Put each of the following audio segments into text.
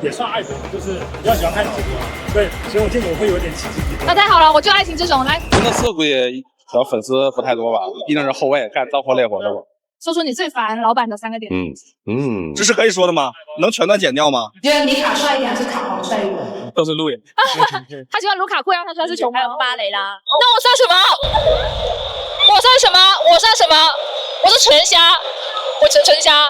也算爱国，就是比较喜欢看节目，对，所以我见你会有点起鸡皮疙瘩。那太好了，我就爱听这种。来，真的是估计小粉丝不太多吧，毕竟是后卫，干脏活累活的我。说出你最烦老板的3个点。这是可以说的吗？能全段剪掉吗？觉得你卡帅一点还是卡豪帅一点？都是路演。他喜欢卢卡库呀，他说他是球还有巴雷拉。那我算什么？我算什么？我算什么？我是纯虾，我纯虾。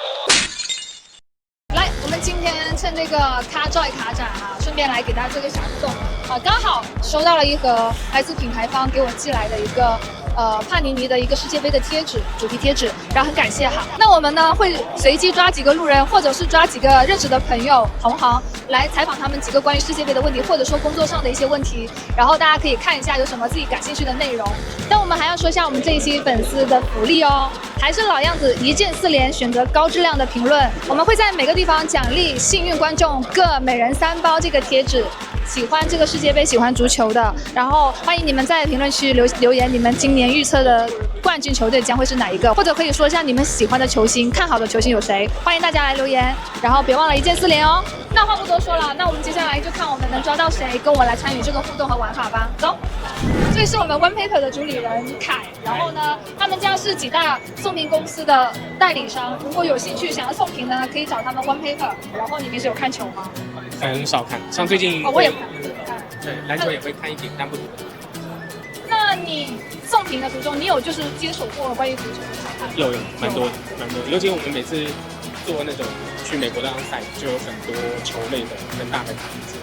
来，我们今天趁这个卡 Joy 卡展啊，顺便来给大家做个小互动啊，刚好收到了一盒来自品牌方给我寄来的一个帕尼尼的一个世界杯的贴纸，主题贴纸，然后很感谢哈。那我们呢会随机抓几个路人，或者是抓几个认识的朋友、同行来采访他们几个关于世界杯的问题，或者说工作上的一些问题，然后大家可以看一下有什么自己感兴趣的内容。但我们还要说一下我们这一期粉丝的福利哦，还是老样子，一键4连，选择高质量的评论，我们会在每个地方奖励幸运观众各每人3包这个贴纸。喜欢这个世界杯、喜欢足球的，然后欢迎你们在评论区留言，你们今年预测的冠军球队将会是哪一个，或者可以说一下你们喜欢的球星、看好的球星有谁，欢迎大家来留言，然后别忘了一键4连哦。那话不多说了，那我们接下来就看我们能抓到谁跟我来参与这个互动和玩法吧。走，这是我们 One Paper 的主理人凯，然后呢，他们家是几大送评公司的代理商，如果有兴趣想要送评呢，可以找他们 One Paper。然后你平时有看球吗？很少看，像最近我也看。对，篮球也会看一点，但不多。那你送评的途中，你有就是接手过关于足球的采访？有蛮多的。尤其我们每次做那种去美国的赛，就有很多球类的很大的牌子，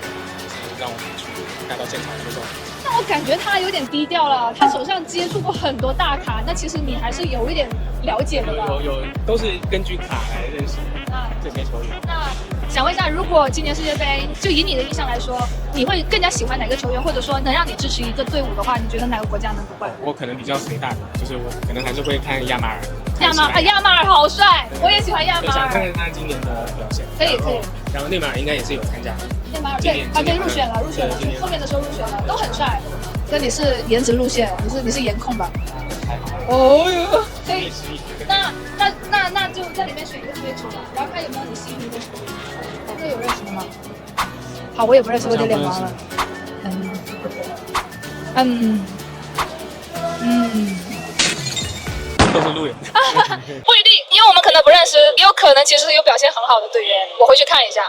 让我们去带到现场去送。那我感觉他有点低调了，他手上接触过很多大咖，那其实你还是有一点了解的吧？有，都是根据卡来认识这些球员。那想问一下，如果今年世界杯，就以你的印象来说，你会更加喜欢哪个球员，或者说能让你支持一个队伍的话，你觉得哪个国家能夺冠？我可能比较随大的，就是我可能还是会看亚马尔。亚马尔好帅，我也喜欢亚马尔。想看看他今年的表现。可以。然后内马尔应该也是有参加。内马尔对，入选了，后面的时候入选了，都很帅。那你是颜值路线，你是颜控吧？哦哟，可以。那就在里面选一个贴纸吧，然后看有没有你心仪的球员。这个有认识的吗？好，我也不认识，我有点脸盲了。都是路人。不一定，因为我们可能不认识，也有可能其实有表现很好的队员，我回去看一下。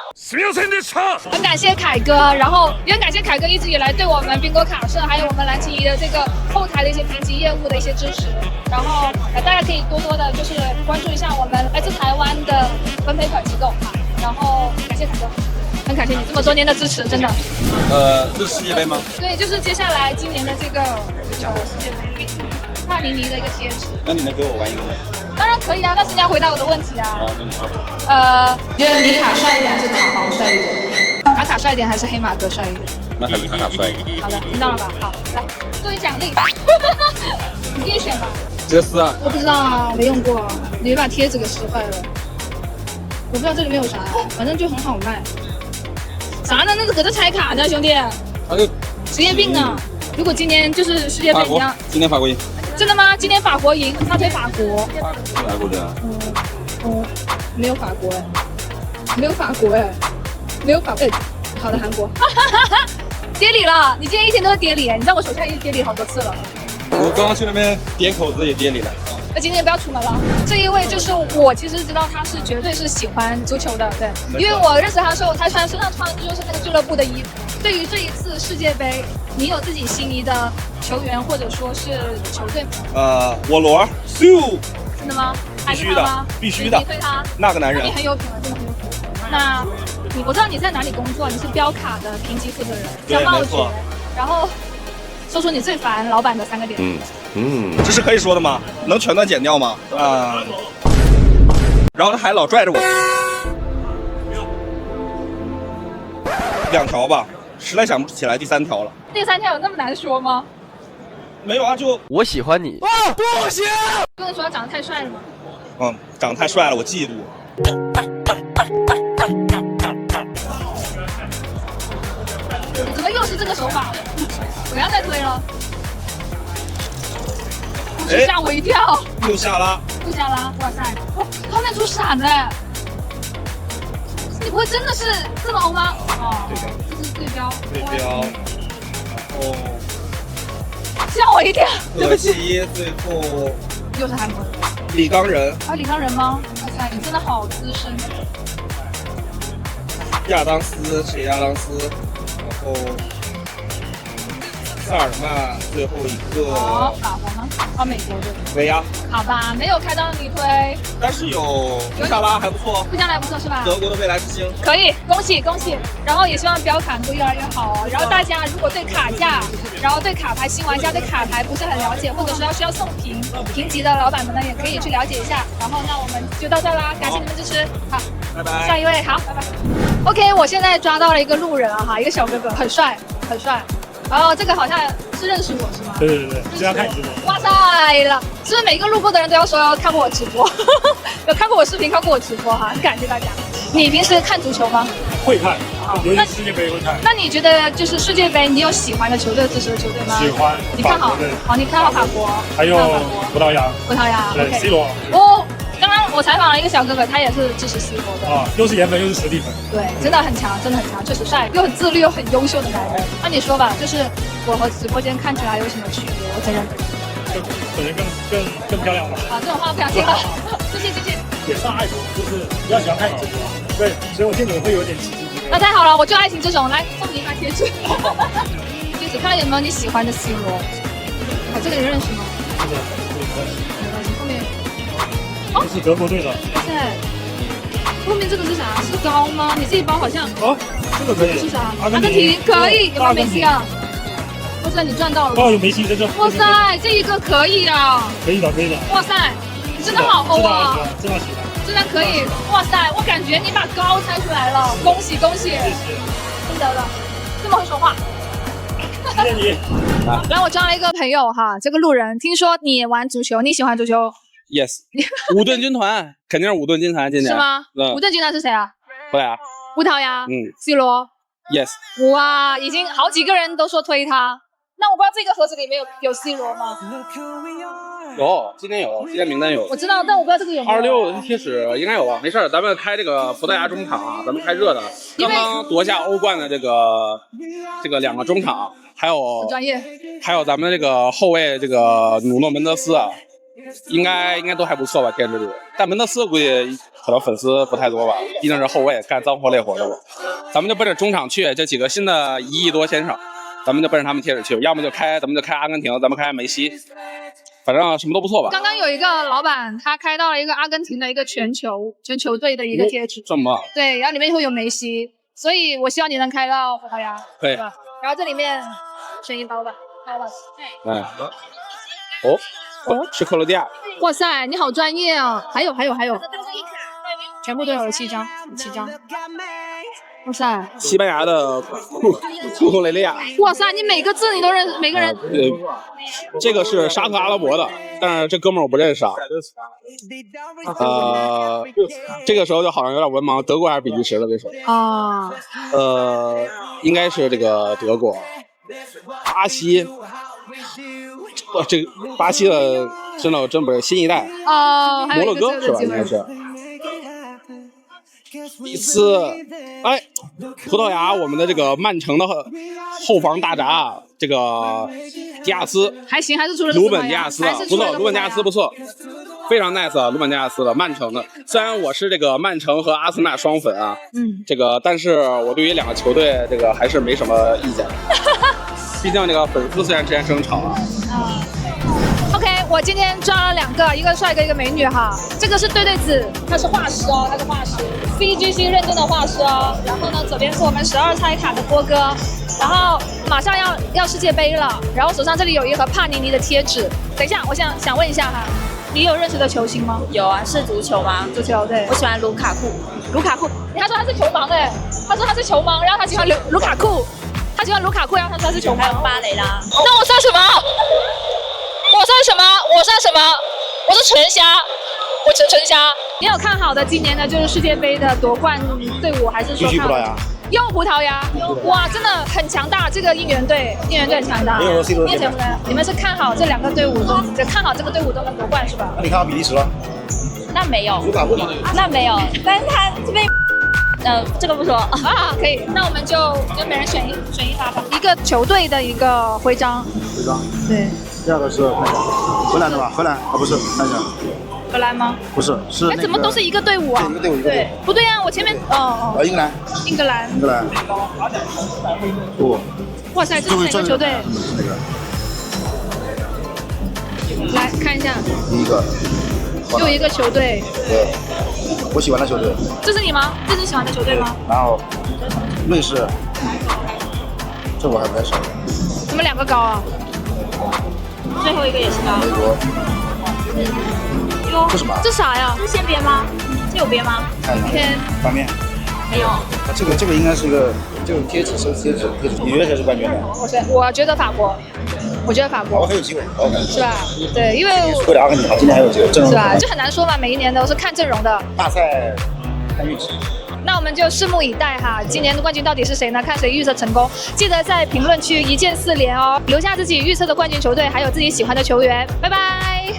很感谢凯哥，然后也很感谢凯哥一直以来对我们宾果卡社还有我们蓝旗仪的这个后台的一些评级业务的一些支持，然后大家可以多多的就是关注一下我们来自台湾的One Paper机构哈，然后感谢凯哥。很感谢你这么多年的支持，真的。这是世界杯吗？对，就是接下来今年的这个世界杯，帕尼尼的一个贴纸。那你能给我玩一个吗？当然可以啊，但是你要回答我的问题啊。那你好。觉得你卡帅一点还是卡豪帅一点？卡帅一点还是黑马哥帅一点？那还是卡帅一点。好的，听到了吧？好，来，作为奖励，你自己选吧。这是啊。我不知道啊，没用过，你把贴纸给撕坏了。我不知道这里面有啥，反正就很好卖。啥呢？那是搁这拆卡呢，兄弟。那就职业病啊！如果今年就是世界杯一样，今天法国赢。真的吗？今天法国赢，他推法国。法国的。没有法国哎，没有法国哎，没有法国。好的，韩国。跌礼了，你今天一天都在跌礼，你在我手下已经跌礼好多次了。我刚刚去那边点口子也跌礼了。那今天不要出门了。这一位就是我，其实知道他是绝对是喜欢足球的，对，因为我认识他的时候，他身上穿的就是那个俱乐部的衣服。对于这一次世界杯，你有自己心仪的球员或者说是球队吗？我罗秀。真的吗？必须的，必须的。你推他？那个男人。你很有品了，真的很有品。那我知道你在哪里工作，你是标卡的评级负责人，叫茂杰。然后说出你最烦老板的3个点。这是可以说的吗？能全段剪掉吗？然后他还老拽着我。2条吧，实在想不起来第3条了。第3条有那么难说吗？没有啊，就我喜欢你。不行！不能说他长得太帅了吗？长得太帅了，我嫉妒。怎么又是这个手法？不要再推了。吓我一跳！又下拉！哇塞！哇，后面出闪的，你你不会真的是这么红吗？哦，这是对标。对标，然后吓我一跳。对不起，最后又是韩国人。李刚仁、还有李康仁吗？哇塞，你真的好资深。亚当斯，是亚当斯，然后萨尔曼，最后一个哦，法国吗？哦，美国的。维亚，好吧，没有开到你推。但是有布萨拉还不错，布加莱不错是吧？德国的未来之星。可以，恭喜恭喜！然后也希望标卡能够越来越好哦。然后大家如果对卡架，然后对卡牌新玩家对卡牌不是很了解，或者说需要送评级的老板们呢，也可以去了解一下。然后那我们就到这啦，感谢你们支持，好，拜拜。下一位，好，拜拜。OK， 我现在抓到了一个路人啊哈，一个小哥哥，很帅很帅。然后这个好像是认识我是吗？对，经常看直播。哇塞了，是不是每个路过的人都要说看过我直播？有看过我视频，看过我直播哈，很感谢大家。你平时看足球吗？会看，尤其世界杯会看。那你觉得就是世界杯，你有喜欢的球队、支持的球队吗？喜欢。你看好？好，你看好法国，还有葡萄牙。葡萄牙。对 ，C 罗。哦，刚刚我采访了一个小哥哥，他也是支持 C 罗的。啊，又是颜粉又是实力粉。对，真的很强，真的很强，确实帅，又很自律又很优秀的男人。那你说吧，就是我和直播间看起来有什么区别？我承认。本人更漂亮吧？啊，这种话不想听了。继续。也算爱情，就是比较喜欢看你直播。对，所以我见你会有点起鸡皮疙瘩。那太好了，我就爱情这种，来送你一块贴纸。贴纸，看有没有你喜欢的 C 罗。啊，这个你认识吗？是的，后面。哦，是德国队的。哇塞，后面这个是啥？是高吗？你这一包好像。哦，这个可以。是啥？阿根廷可以，有没有梅西啊？哇塞，你赚到了。哦，有梅西在这。哇塞，这一个可以啊。可以的。哇塞，你真的好欧啊！真的喜欢。真的可以，哇塞！我感觉你把高猜出来了，恭喜！谢谢。真的，这么会说话。谢谢你。来，我抓了一个朋友哈，这个路人，听说你也玩足球，你喜欢足球 ？Yes。五盾军团肯定是五盾军团，今年是吗？五盾军团是谁啊？葡萄牙。C 罗。Yes。哇，已经好几个人都说推他。那我不知道这个盒子里面有 C 罗吗？有，今天名单有。我知道，但我不知道这个有没有。26贴纸应该有吧？没事，咱们开这个葡萄牙中场啊，咱们开热的。刚刚夺下欧冠的这个两个中场，还有专业，还有咱们这个后卫这个努诺门德斯啊，应该都还不错吧？天之力，但门德斯估计可能粉丝不太多吧，毕竟是后卫，干脏活累活的吧。咱们就奔着中场去，这几个新的1亿多先生，咱们就奔着他们贴纸去，要么咱们就开阿根廷，咱们开梅西。反正什么都不错吧。刚刚有一个老板，他开到了一个阿根廷的一个全球队的一个贴纸，这么对，然后里面会有梅西，所以我希望你能开到葡萄牙，可以。然后这里面选一包吧，是克罗地亚。哇塞，你好专业啊！还有，全部都有7张。哇塞，西班牙的库图雷利亚。哇塞，你每个字你都认识，每个人。这个是沙特阿拉伯的，但是这哥们儿我不认识啊。这个时候就好像有点文盲，德国还是比利时的这首啊？应该是这个德国，巴西。这个巴西的真不是新一代哦，摩洛哥是吧？应该是。第四，葡萄牙我们的这个曼城的后防大闸，这个迪亚斯还行，还是除了鲁本迪亚斯的不错，鲁本迪亚斯不错，非常 nice 啊，鲁本迪亚斯的曼城的。虽然我是这个曼城和阿森纳双粉啊，这个但是我对于两个球队这个还是没什么意见，毕竟这个粉丝虽然之间争吵啊。OK， 我今天抓了2个，一个帅哥，一个美女哈。这个是对子，他是画师哦，他是画师 ，CGC 认证的画师哦。然后呢，左边是我们12猜卡的波哥，然后马上要世界杯了，然后手上这里有一盒帕尼尼的贴纸。等一下，我想问一下哈，你有认识的球星吗？有啊，是足球吗？足球，对，我喜欢卢卡库。他说他是球盲哎，他说他是球盲，然后他喜欢卢卡库，他喜欢卢卡库，然后他说他是球盲。还有巴雷拉。那我算什么？我算什么？我是纯虾，我纯虾。你有看好的今年的就是世界杯的夺冠队伍，还是说看葡萄牙？又葡萄牙，哇，真的很强大，这个应援队很强大。你们是看好这2个队伍，就看好这个队伍都能夺冠是吧？那你看好比利时了？那没有，但是他被这个不说。啊，可以，那我们就每人选一把吧，一个球队的一个徽章。徽章。对。第二个是看一下，荷兰的吧？荷兰啊，不是，看一下。荷兰吗？不是，是那哎，个。怎么都是一个队伍啊？对，一个队伍，一个队伍。不对啊，我前面英格兰。英格兰。英格兰。不。哇塞，这是哪个球队？那个。来看一下。第一个。又一个球队。对。我喜欢的球队。这是你吗？这是你喜欢的球队吗？然后，瑞士。这我还不太熟。怎么2个高啊？最后一个也是高。美国。哟，这什么？这啥呀？这是先编吗？这有编吗？看一下。天。翻面。没有。这个应该是一个，这种贴纸收贴纸。你觉得谁是冠军呢？我觉得法国。我觉得法国很有机会，是吧？对，因为为了阿根廷，今年还有机会，阵容是吧？就很难说嘛，每一年都是看阵容的。大赛看运气。那我们就拭目以待哈，今年的冠军到底是谁呢？看谁预测成功。记得在评论区一键4连哦，留下自己预测的冠军球队，还有自己喜欢的球员。拜拜。